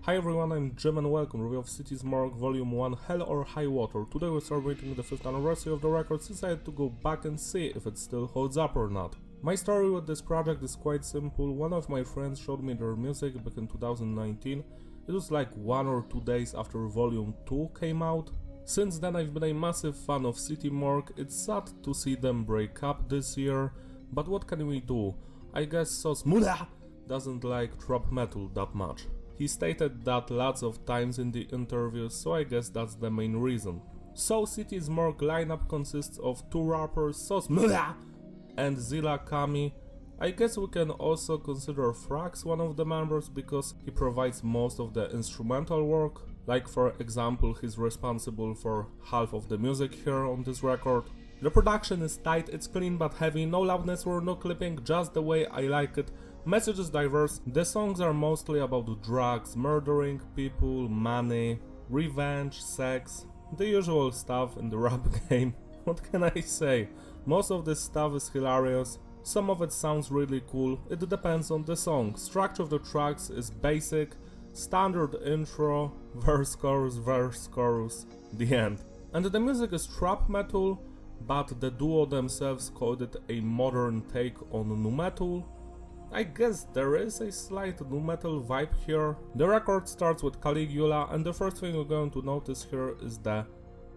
Hi everyone, I'm Jim and welcome to review of City Morgue Vol.1 Hell or High Water. Today we're celebrating the 5th anniversary of the record, since I had to go back and see if it still holds up or not. My story with this project is quite simple. One of my friends showed me their music back in 2019. It was like 1 or 2 days after Vol.2 came out. Since then I've been a massive fan of City Morgue. It's sad to see them break up this year, but what can we do? I guess Sos Muda doesn't like trap metal that much. He stated that lots of times in the interviews, so I guess that's the main reason. So City Morgue lineup consists of 2 rappers, Sos Muda and Zilla Kami. I guess we can also consider Frax one of the members, because he provides most of the instrumental work. Like for example, he's responsible for half of the music here on this record. The production is tight, it's clean but heavy, no loudness or no clipping, just the way I like it. Message is diverse, the songs are mostly about drugs, murdering people, money, revenge, sex, the usual stuff in the rap game. What can I say? Most of this stuff is hilarious, some of it sounds really cool, it depends on the song. Structure of the tracks is basic, standard intro, verse, chorus, the end. And the music is trap metal, but the duo themselves called it a modern take on nu metal. I guess there is a slight nu metal vibe here. The record starts with Caligula, and the first thing you're going to notice here is the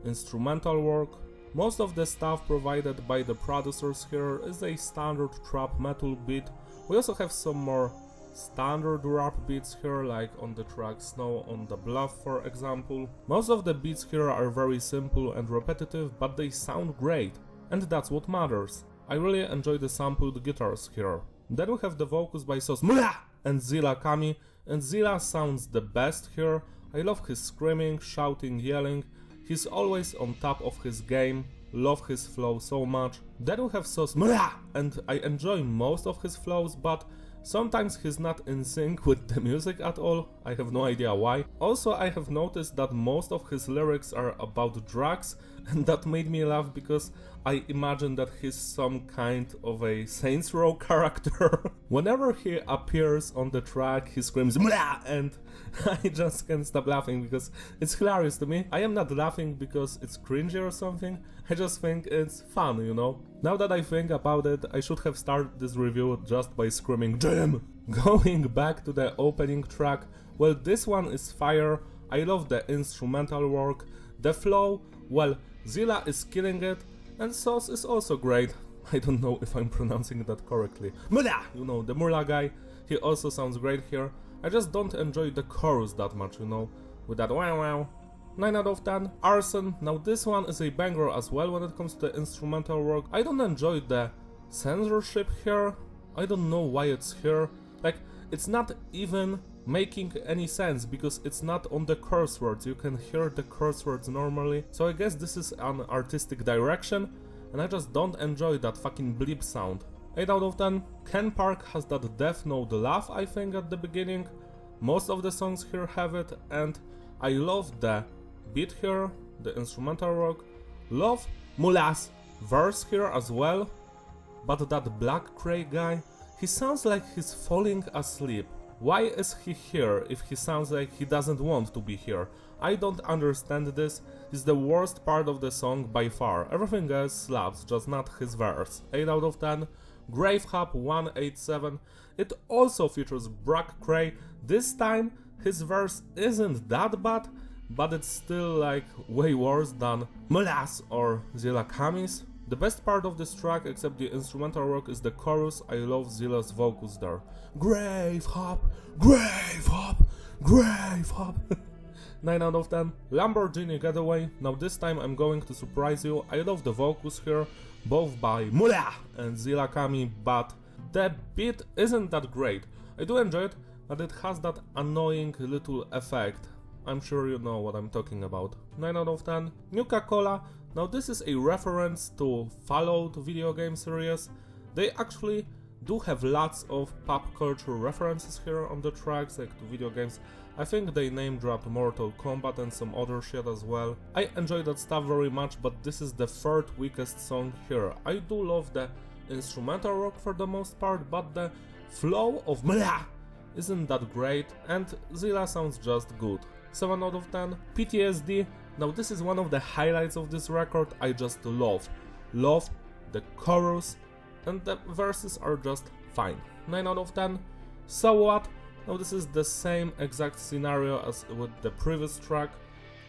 instrumental work. Most of the stuff provided by the producers here is a standard trap metal beat. We also have some more standard rap beats here, like on the track Snow on the Bluff for example. Most of the beats here are very simple and repetitive, but they sound great, and that's what matters. I really enjoy the sampled guitars here. Then we have the vocals by Sos Muda and Zilla Kami, and Zilla sounds the best here. I love his screaming, shouting, yelling. He's always on top of his game, love his flow so much. Then we have Sos Muda, and I enjoy most of his flows, but sometimes he's not in sync with the music at all. I have no idea why. Also, I have noticed that most of his lyrics are about drugs, and that made me laugh because I imagine that he's some kind of a Saints Row character. Whenever he appears on the track, he screams "Mla!" and I just can't stop laughing because it's hilarious to me. I am not laughing because it's cringy or something, I just think it's fun, you know? Now that I think about it, I should have started this review just by screaming "Jim!" Going back to the opening track, well, this one is fire. I love the instrumental work, the flow, well, Zilla is killing it, and Sos is also great. I don't know if I'm pronouncing that correctly. Mula! You know, the Mula guy, he also sounds great here. I just don't enjoy the chorus that much, you know, with that wow wow. 9 out of 10. Arson. Now this one is a banger as well when it comes to the instrumental work. I don't enjoy the censorship here. I don't know why it's here. Like, it's not even making any sense because it's not on the curse words. You can hear the curse words normally. So I guess this is an artistic direction, and I just don't enjoy that fucking bleep sound. 8 out of 10. Ken Park has that Death Note laugh, I think, at the beginning. Most of the songs here have it, and I love the beat here, the instrumental work. Love Mula's verse here as well, but that Black Cray guy, he sounds like he's falling asleep. Why is he here if he sounds like he doesn't want to be here? I don't understand this. It's the worst part of the song by far. Everything else slaps, just not his verse. 8 out of 10. Grave Hub 187. It also features Black Cray. This time his verse isn't that bad, but it's still like way worse than Mulas or Zilla Kami's. The best part of this track, except the instrumental work, is the chorus. I love Zilla's vocals there. Grave Hop, Grave Hop, Grave Hop. 9 out of 10. Lamborghini Getaway. Now this time I'm going to surprise you. I love the vocals here, both by Mula and Zilla Kami, but the beat isn't that great. I do enjoy it, but it has that annoying little effect. I'm sure you know what I'm talking about. 9 out of 10. Nuka-Cola. Now this is a reference to Fallout video game series. They actually do have lots of pop culture references here on the tracks, like to video games. I think they name dropped Mortal Kombat and some other shit as well. I enjoy that stuff very much, but this is the third weakest song here. I do love the instrumental work for the most part, but the flow of Mla isn't that great, and Zilla sounds just good. 7 out of 10. PTSD, now this is one of the highlights of this record. I just love the chorus, and the verses are just fine. 9 out of 10. So What, now this is the same exact scenario as with the previous track.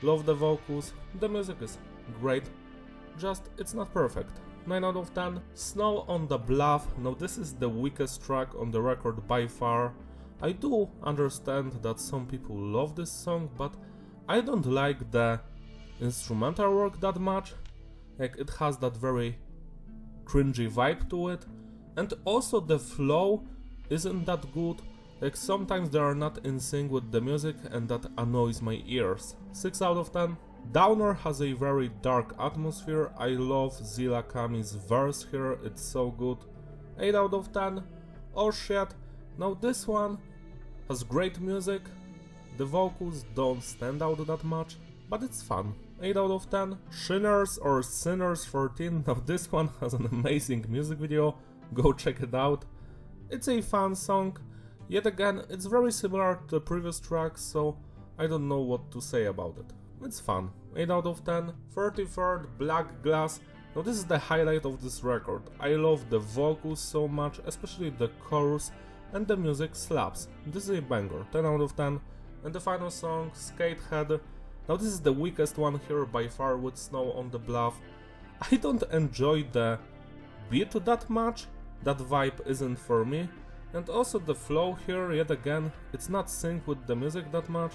Love the vocals, the music is great, just it's not perfect. 9 out of 10. Snow on the Bluff, now this is the weakest track on the record by far. I do understand that some people love this song, but I don't like the instrumental work that much. Like, it has that very cringy vibe to it, and also the flow isn't that good. Like, sometimes they are not in sync with the music, and that annoys my ears. 6 out of 10. Downer has a very dark atmosphere. I love Zilla Kami's verse here, it's so good. 8 out of 10. Oh Shit, now this one has great music. The vocals don't stand out that much, but it's fun. 8 out of 10. Sinners or Sinners 14, now this one has an amazing music video, go check it out. It's a fun song. Yet again, it's very similar to the previous tracks, so I don't know what to say about it. It's fun. 8 out of 10. 33rd, Black Glass. Now this is the highlight of this record. I love the vocals so much, especially the chorus, and the music slaps. This is a banger. 10 out of 10. And the final song, Skatehead. Now this is the weakest one here by far with Snow on the Bluff. I don't enjoy the beat that much. That vibe isn't for me. And also the flow here, yet again, it's not synced with the music that much.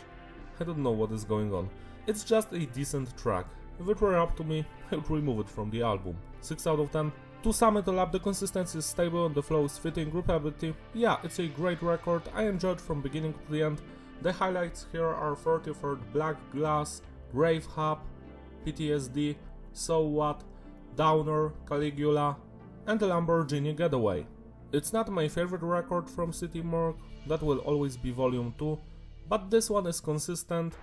I don't know what is going on. It's just a decent track. If it were up to me, I would remove it from the album. 6 out of 10. To sum it all up, the consistency is stable and the flow is fitting. Repeatability, yeah, it's a great record. I enjoyed from beginning to the end. The highlights here are 33rd, Black Glass, Rave Hub, PTSD, So What, Downer, Caligula, and the Lamborghini Getaway. It's not my favorite record from City Morgue, that will always be Volume 2, but this one is consistent.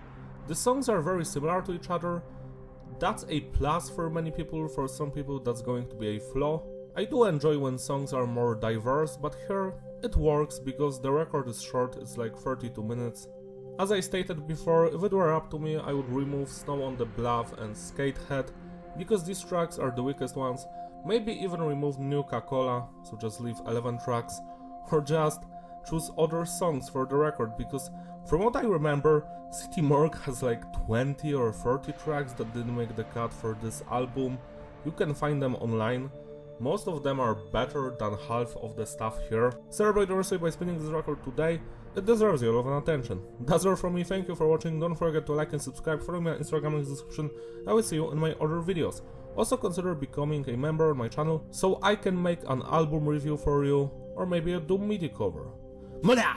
The songs are very similar to each other. That's a plus for many people, for some people that's going to be a flaw. I do enjoy when songs are more diverse, but here it works because the record is short, it's like 32 minutes. As I stated before, if it were up to me, I would remove Snow on the Bluff and Skatehead, because these tracks are the weakest ones. Maybe even remove Nuka-Cola, so just leave 11 tracks, or just choose other songs for the record, because from what I remember, City Morgue has like 20 or 30 tracks that didn't make the cut for this album. You can find them online. Most of them are better than half of the stuff here. Celebrate your by spinning this record today. It deserves your love and attention. That's all from me, thank you for watching, don't forget to like and subscribe, follow me on Instagram in the description, I will see you in my other videos. Also consider becoming a member on my channel, so I can make an album review for you, or maybe a Doom MIDI cover. Mada!